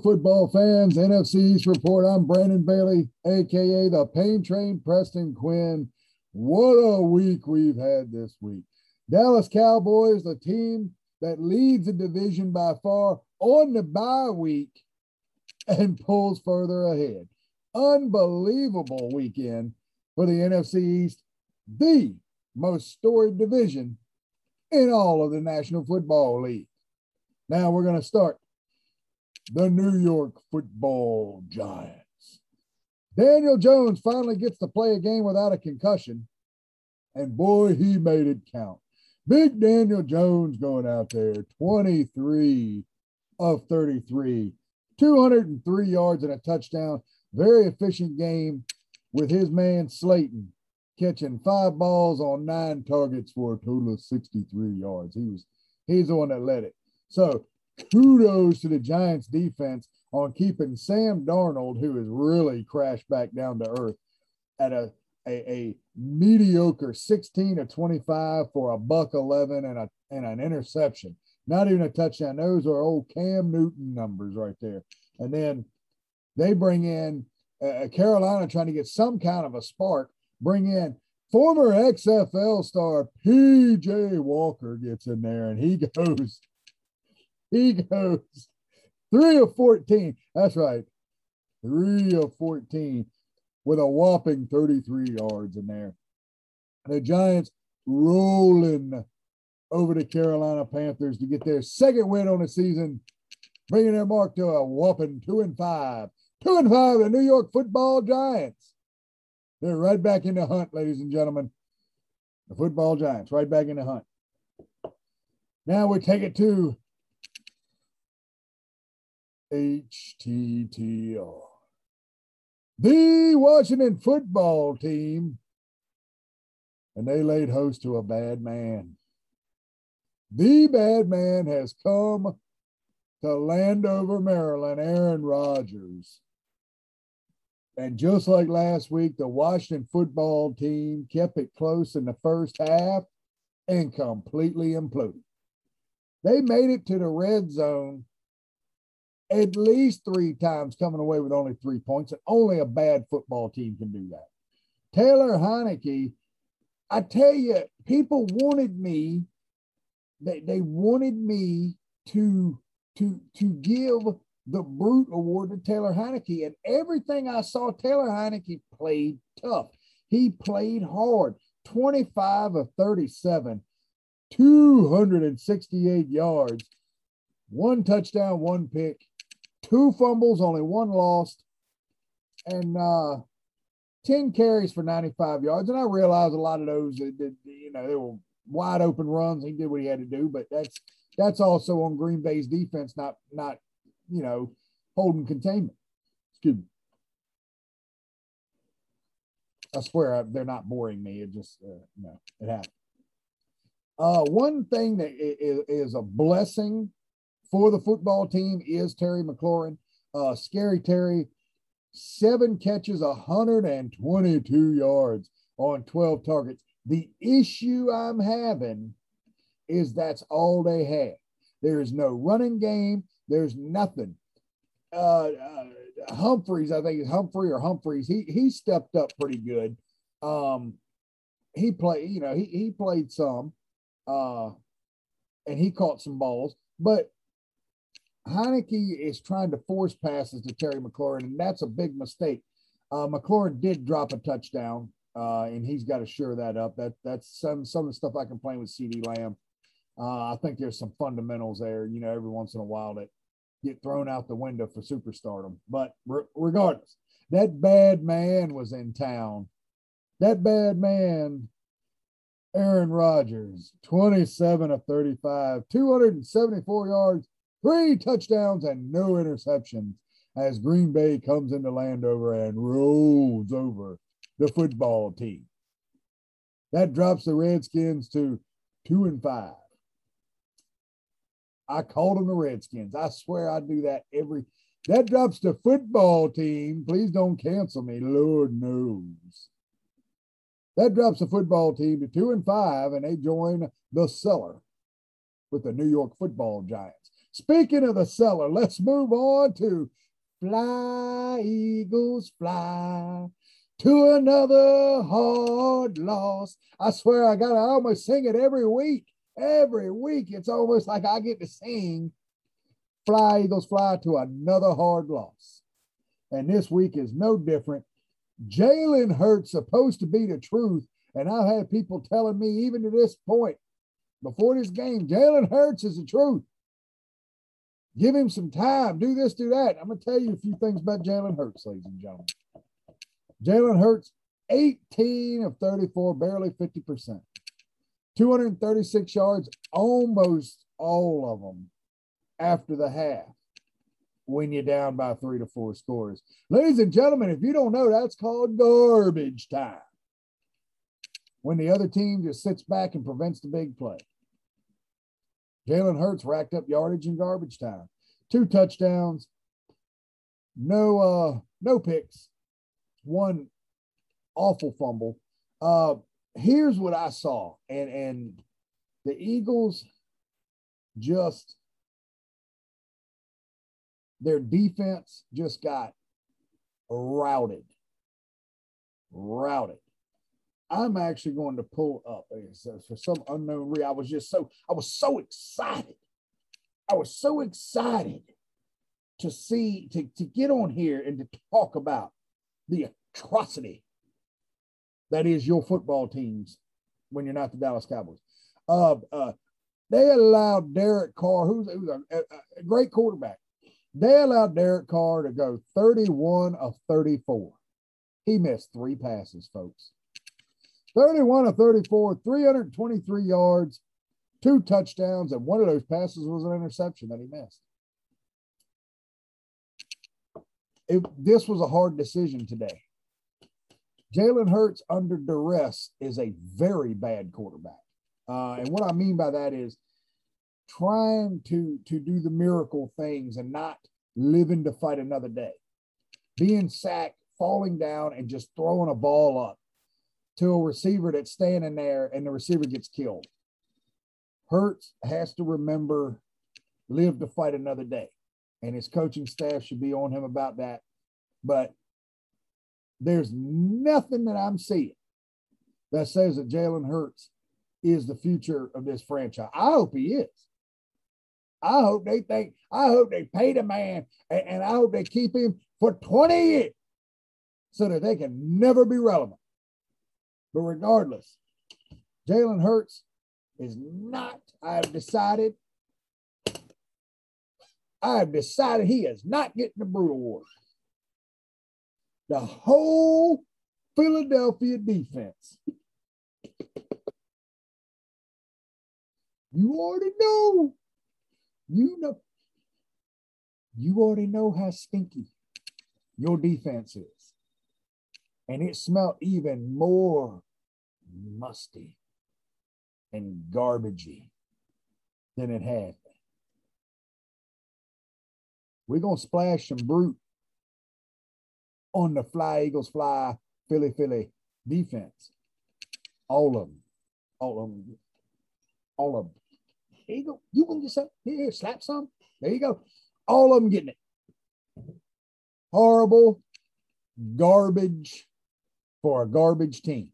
football fans, NFC East Report. I'm Brandon Bailey, a.k.a. the Pain Train Preston Quinn. What a week we've had this week. Dallas Cowboys, the team that leads the division by far, on the bye week and pulls further ahead. Unbelievable weekend for the NFC East, the most storied division in all of the National Football League. Now we're going to start the New York Football Giants. Daniel Jones finally gets to play a game without a concussion, and boy, he made it count. Big Daniel Jones going out there, 23 of 33, 203 yards and a touchdown. Very efficient game with his man Slayton catching 5 balls on 9 targets for a total of 63 yards. He's the one that led it. So kudos to the Giants defense on keeping Sam Darnold, who has really crashed back down to earth, at a mediocre 16 of 25 for $111 and an interception. Not even a touchdown. Those are old Cam Newton numbers right there. And then they bring in Carolina trying to get some kind of a spark, bring in former XFL star P.J. Walker gets in there, and he goes 3 of 14. That's right, 3 of 14 with a whopping 33 yards in there. The Giants rolling over the Carolina Panthers to get their second win on the season, bringing their mark to a whopping 2-5. 2-5, the New York Football Giants. They're right back in the hunt, ladies and gentlemen. The Football Giants, right back in the hunt. Now we take it to HTTR. The Washington football team, and they laid host to a bad man. The bad man has come to Landover, Maryland, Aaron Rodgers. And just like last week, the Washington football team kept it close in the first half and completely imploded. They made it to the red zone at least 3 times, coming away with only 3 points, and only a bad football team can do that. Taylor Heineke, I tell you, people wanted me, they wanted me to give the Brute Award to Taylor Heineke, and everything I saw, Taylor Heineke played tough. He played hard, 25 of 37, 268 yards, 1 touchdown, 1 pick, 2 fumbles, only 1 lost, and 10 carries for 95 yards. And I realize a lot of those, they were wide open runs. He did what he had to do, but that's also on Green Bay's defense, not holding containment. Excuse me. I swear they're not boring me. It just, it happened. One thing that is a blessing for the football team is Terry McLaurin. Scary Terry, 7 catches, 122 yards on 12 targets. The issue I'm having is that's all they had. There is no running game. There's nothing. Humphreys, I think it's Humphreys. He stepped up pretty good. He played, he played some, and he caught some balls, but Heineke is trying to force passes to Terry McLaurin, and that's a big mistake. McLaurin did drop a touchdown, and he's got to shore that up. That's some of the stuff I complain with CeeDee Lamb. I think there's some fundamentals there, every once in a while that get thrown out the window for superstardom. But regardless, that bad man was in town. That bad man, Aaron Rodgers, 27 of 35, 274 yards, 3 touchdowns, and no interceptions as Green Bay comes into Landover and rolls over the football team. That drops the Redskins to 2-5. I called them the Redskins. I swear I do that that drops the football team. Please don't cancel me. Lord knows. That drops the football team to 2-5, and they join the cellar with the New York Football Giants. Speaking of the cellar, let's move on to Fly, Eagles, fly to another hard loss. I swear I almost sing it every week. Every week, it's almost like I get to sing Fly, Eagles, fly to another hard loss. And this week is no different. Jalen Hurts supposed to be the truth. And I've had people telling me, even to this point, before this game, Jalen Hurts is the truth. Give him some time. Do this, do that. I'm going to tell you a few things about Jalen Hurts, ladies and gentlemen. Jalen Hurts, 18 of 34, barely 50%. 236 yards, almost all of them after the half when you're down by 3 to 4 scores. Ladies and gentlemen, if you don't know, that's called garbage time. When the other team just sits back and prevents the big play. Jalen Hurts racked up yardage in garbage time. 2 touchdowns, no picks, 1 awful fumble. Here's what I saw, and the Eagles just, their defense just got routed. I'm actually going to pull up for some unknown reason. I was so excited. I was so excited to get on here and to talk about the atrocity that is your football teams when you're not the Dallas Cowboys. They allowed Derek Carr, who's a great quarterback. They allowed Derek Carr to go 31 of 34. He missed 3 passes, folks. 31 of 34, 323 yards, 2 touchdowns, and one of those passes was an interception that he missed. This was a hard decision today. Jalen Hurts under duress is a very bad quarterback. And what I mean by that is trying to do the miracle things and not living to fight another day. Being sacked, falling down, and just throwing a ball up to a receiver that's standing there and the receiver gets killed. Hurts has to remember, live to fight another day. And his coaching staff should be on him about that. But there's nothing that I'm seeing that says that Jalen Hurts is the future of this franchise. I hope he is. I hope they pay the man, and I hope they keep him for 20 years so that they can never be relevant. But regardless, Jalen Hurts is not, I have decided he is not getting the Brood Award. The whole Philadelphia defense. You already know. You already know how stinky your defense is. And it smelled even more musty and garbagey than it had. We're going to splash some brute on the Fly, Eagles, fly, Philly defense. All of them. There you go. You want to say, here, slap some? There you go. All of them getting it. Horrible garbage for a garbage team.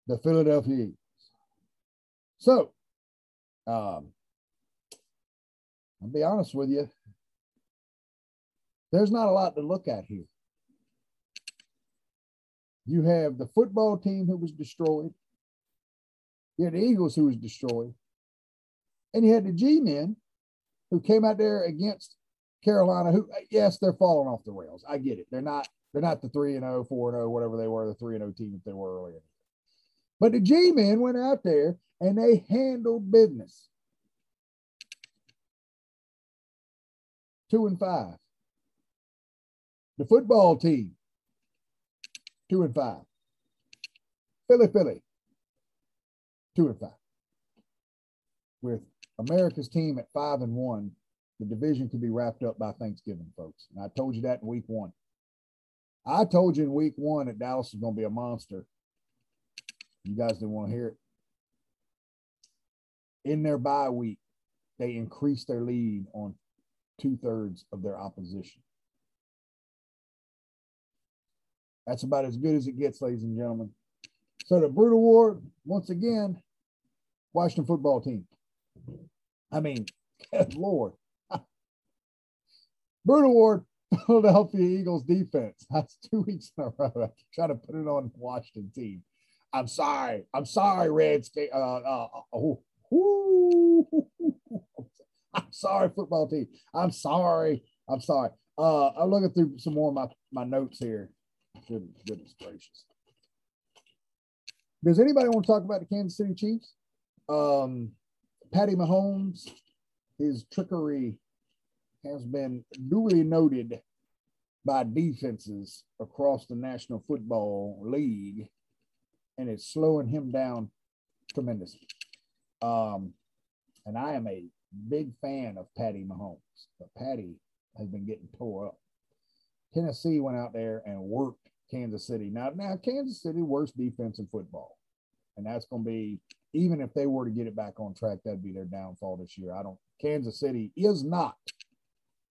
The Philadelphia Eagles. So, I'll be honest with you. There's not a lot to look at here. You have the football team who was destroyed. You had the Eagles who was destroyed. And you had the G-men who came out there against Carolina, who, yes, they're falling off the rails. I get it. They're not the 3-0, 4-0, whatever they were, the 3-0 team that they were earlier. But the G-men went out there and they handled business. 2-5. The football team, 2-5. Philly, 2-5. With America's team at 5-1, the division could be wrapped up by Thanksgiving, folks. And I told you that in week 1. I told you in week 1 that Dallas is going to be a monster. You guys didn't want to hear it. In their bye week, they increased their lead on 2/3 of their opposition. That's about as good as it gets, ladies and gentlemen. So the brutal war, once again, Washington football team. I mean, good Lord. brutal war, Philadelphia Eagles defense. That's 2 weeks in a row. I try to put it on the Washington team. I'm sorry, Redskins. I'm sorry, football team. I'm sorry. I'm looking through some more of my notes here. Goodness gracious. Does anybody want to talk about the Kansas City Chiefs? Patty Mahomes, his trickery has been duly noted by defenses across the National Football League, and it's slowing him down tremendously. And I am a big fan of Patty Mahomes, but Patty has been getting tore up. Tennessee went out there and worked Kansas City. Now Kansas City, worst defense in football. And that's going to be, even if they were to get it back on track, that'd be their downfall this year. Kansas City is not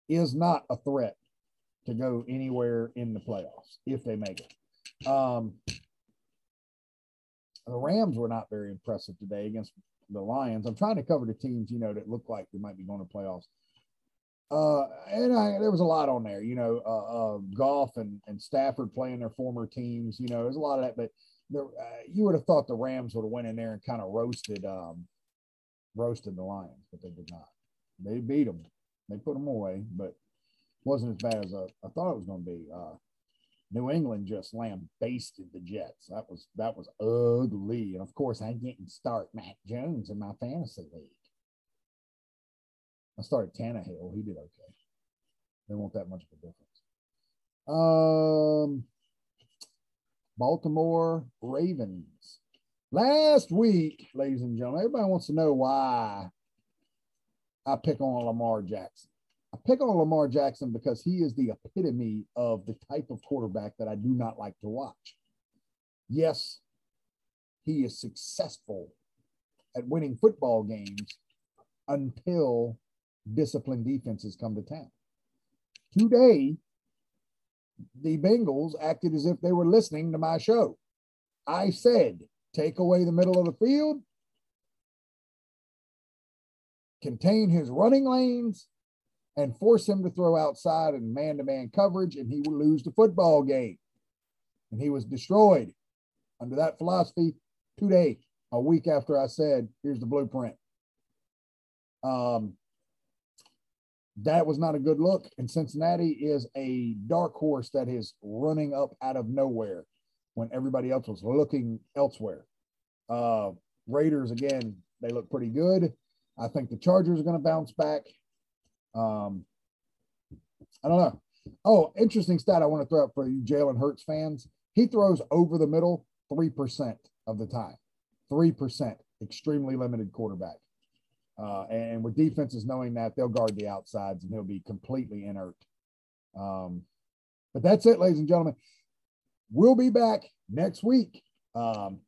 a threat to go anywhere in the playoffs if they make it. The Rams were not very impressive today against the Lions. I'm trying to cover the teams, that look like they might be going to playoffs. There was a lot on there, Goff and Stafford playing their former teams, there's a lot of that, but you would have thought the Rams would have went in there and kind of roasted the Lions, but they did not. They beat them. They put them away, but wasn't as bad as I thought it was going to be. New England just lambasted the Jets. That was ugly. And of course, I didn't start Mac Jones in my fantasy league. I started Tannehill. He did okay. There wasn't that much of a difference. Baltimore Ravens. Last week, ladies and gentlemen, everybody wants to know why I pick on Lamar Jackson. I pick on Lamar Jackson because he is the epitome of the type of quarterback that I do not like to watch. Yes, he is successful at winning football games until disciplined defenses come to town. Today, the Bengals acted as if they were listening to my show. I said, take away the middle of the field, contain his running lanes, and force him to throw outside in man-to-man coverage, and he will lose the football game. And he was destroyed under that philosophy today, a week after I said, here's the blueprint. That was not a good look, and Cincinnati is a dark horse that is running up out of nowhere when everybody else was looking elsewhere. Raiders, again, they look pretty good. I think the Chargers are going to bounce back. I don't know. Oh, interesting stat I want to throw up for you Jalen Hurts fans. He throws over the middle 3% of the time. 3%. Extremely limited quarterback. And with defenses knowing that, they'll guard the outsides and he'll be completely inert. But that's it, ladies and gentlemen. We'll be back next week. Some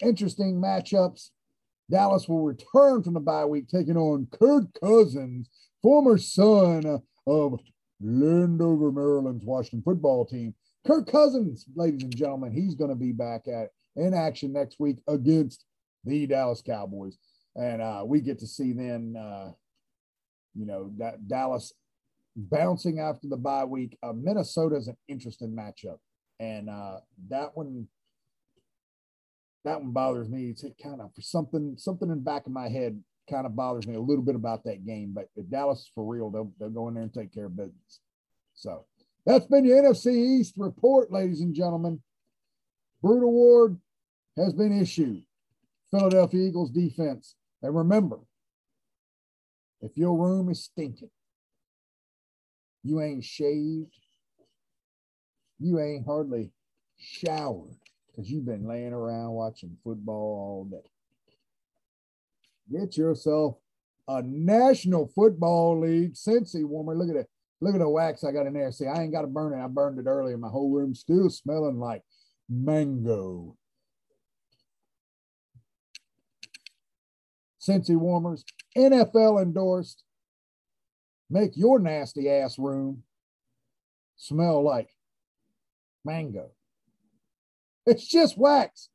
interesting matchups. Dallas will return from the bye week, taking on Kirk Cousins, former son of Landover, Maryland's Washington football team. Kirk Cousins, ladies and gentlemen, he's going to be back in action next week against the Dallas Cowboys. And we get to see then, that Dallas bouncing after the bye week. Minnesota is an interesting matchup. And that one bothers me. It's kind of for something in the back of my head kind of bothers me a little bit about that game. But if Dallas is for real, they'll go in there and take care of business. So that's been your NFC East report, ladies and gentlemen. Brute Award has been issued. Philadelphia Eagles defense. And remember, if your room is stinking, you ain't shaved, you ain't hardly showered because you've been laying around watching football all day. Get yourself a National Football League Scentsy warmer. Look at it. Look at the wax I got in there. See, I ain't got to burn it. I burned it earlier. My whole room's still smelling like mango. Scentsy warmers, NFL endorsed. Make your nasty ass room smell like mango. It's just wax.